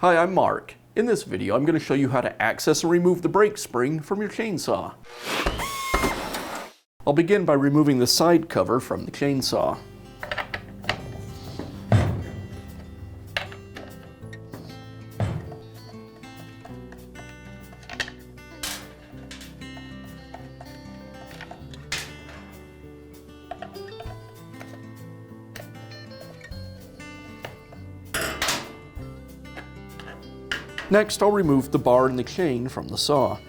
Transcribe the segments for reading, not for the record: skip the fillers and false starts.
Hi, I'm Mark. In this video, I'm going to show you how to access and remove the brake spring from your chainsaw. I'll begin by removing the side cover from the chainsaw. Next, I'll remove the bar and the chain from the saw.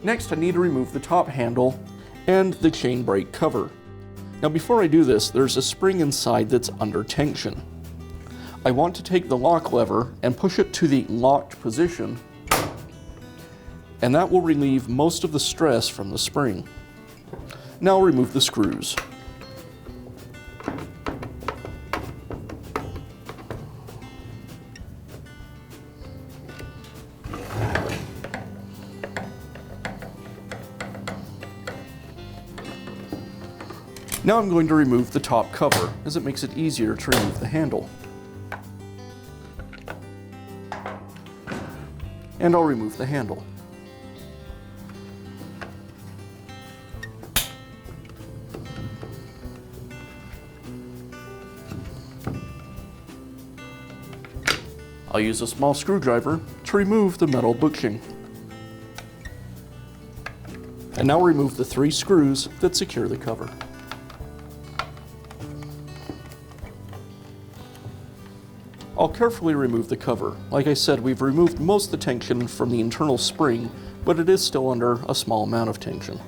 Next, I need to remove the top handle and the chain brake cover. Now before I do this, there's a spring inside that's under tension. I want to take the lock lever and push it to the locked position, and that will relieve most of the stress from the spring. Now I'll remove the screws. Now I'm going to remove the top cover, as it makes it easier to remove the handle. And I'll remove the handle. I'll use a small screwdriver to remove the metal bushing. And now remove the 3 screws that secure the cover. I'll carefully remove the cover. Like I said, we've removed most of the tension from the internal spring, but it is still under a small amount of tension.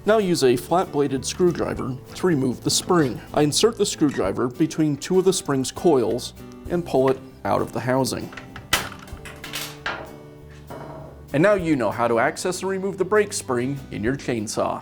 Now use a flat-bladed screwdriver to remove the spring. I insert the screwdriver between 2 of the spring's coils and pull it out of the housing. And now you know how to access and remove the brake spring in your chainsaw.